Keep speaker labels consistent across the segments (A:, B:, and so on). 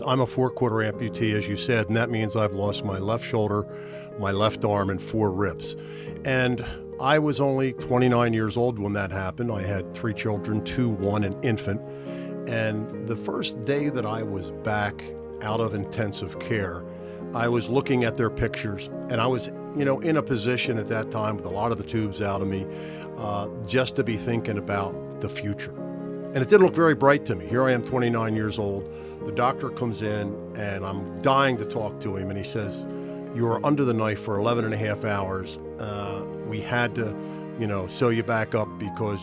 A: I'm a 4/4 amputee, as you said, and that means I've lost my left shoulder, my left arm, and 4 ribs. And I was only 29 years old when that happened. I had 3 children, 2, 1, an infant. And the first day that I was back out of intensive care, I was looking at their pictures, and I was, in a position at that time with a lot of the tubes out of me, just to be thinking about the future. And it didn't look very bright to me. Here I am, 29 years old. The doctor comes in, and I'm dying to talk to him, and he says, "You were under the knife for 11 and a half hours. We had to, sew you back up because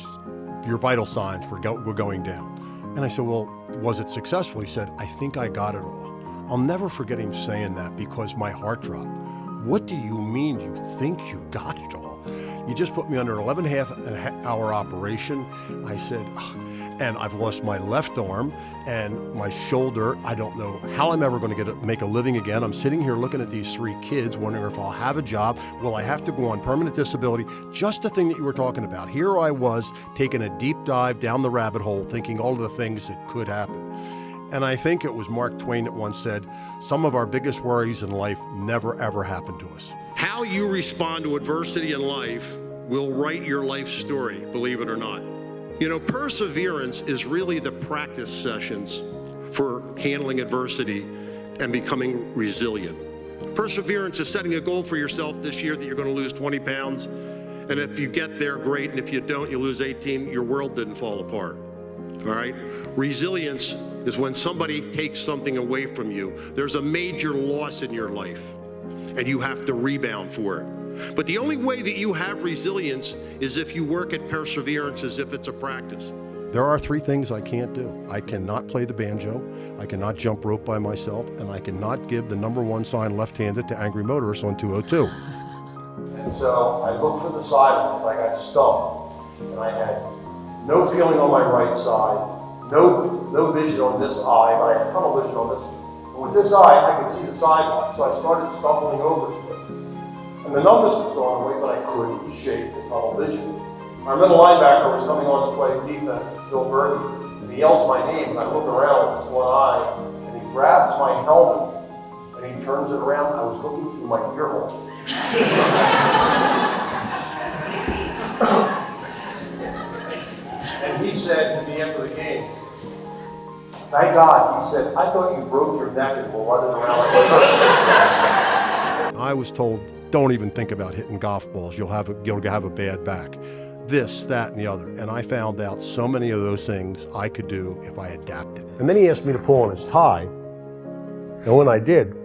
A: your vital signs were going down." And I said, "Well, was it successful?" He said, "I think I got it all." I'll never forget him saying that because my heart dropped. "What do you mean you think you got it all? You just put me under an 11 and a half hour operation." I said, "And I've lost my left arm and my shoulder. I don't know how I'm ever going to make a living again. I'm sitting here looking at these 3 kids, wondering if I'll have a job. Will I have to go on permanent disability?" Just the thing that you were talking about. Here I was taking a deep dive down the rabbit hole, thinking all of the things that could happen. And I think it was Mark Twain that once said, "Some of our biggest worries in life never ever happen to us."
B: How you respond to adversity in life will write your life story, believe it or not. Perseverance is really the practice sessions for handling adversity and becoming resilient. Perseverance is setting a goal for yourself this year that you're going to lose 20 pounds. And if you get there, great. And if you don't, you lose 18, your world didn't fall apart. All right? Resilience is when somebody takes something away from you. There's a major loss in your life, and you have to rebound for it. But the only way that you have resilience is if you work at perseverance as if it's a practice.
A: There are 3 things I can't do. I cannot play the banjo, I cannot jump rope by myself, and I cannot give the #1 sign left-handed to angry motorists on 202. And so I looked for the sidelines. I got stumped, and I had no feeling on my right side, no vision on this eye, but I had tunnel vision on this. And with this eye, I could see the sideline, so I started stumbling over to it. And the numbness was going away, but I couldn't shake the tunnel vision. I remember the linebacker was coming on to play defense, Bill Berkey, and he yells my name, and I look around with this one eye, and he grabs my helmet, and he turns it around. I was looking through my ear hole. And he said to me after the game, "Thank God," he said, "I thought you broke your neck and were running around like a turtle." I was told, "Don't even think about hitting golf balls. You'll have a bad back." This, that, and the other. And I found out so many of those things I could do if I adapted. And then he asked me to pull on his tie. And when I did,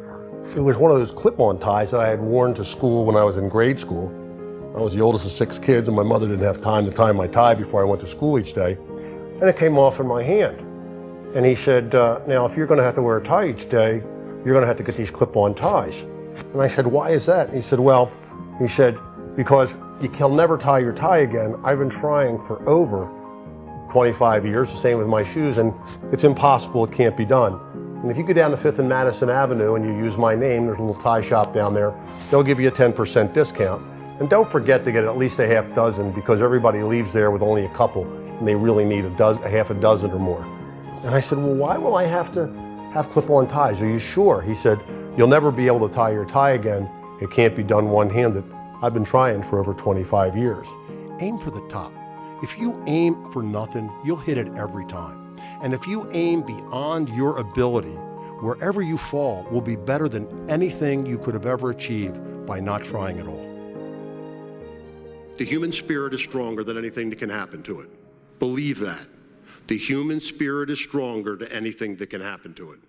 A: it was one of those clip-on ties that I had worn to school when I was in grade school. I was the oldest of 6 kids, and my mother didn't have time to tie my tie before I went to school each day. And it came off in my hand. And he said, "Now, if you're going to have to wear a tie each day, you're going to have to get these clip-on ties." And I said, "Why is that?" And he said, "Well," he said, "because you can never tie your tie again. I've been trying for over 25 years, the same with my shoes, and it's impossible. It can't be done. And if you go down to 5th and Madison Avenue and you use my name, there's a little tie shop down there, they'll give you a 10% discount. And don't forget to get at least a half dozen, because everybody leaves there with only a couple, and they really need a half a dozen or more." And I said, "Well, why will I have to have clip-on ties? Are you sure?" He said, "You'll never be able to tie your tie again. It can't be done one-handed. I've been trying for over 25 years. Aim for the top. If you aim for nothing, you'll hit it every time. And if you aim beyond your ability, wherever you fall will be better than anything you could have ever achieved by not trying at all."
B: The human spirit is stronger than anything that can happen to it. Believe that. The human spirit is stronger than anything that can happen to it.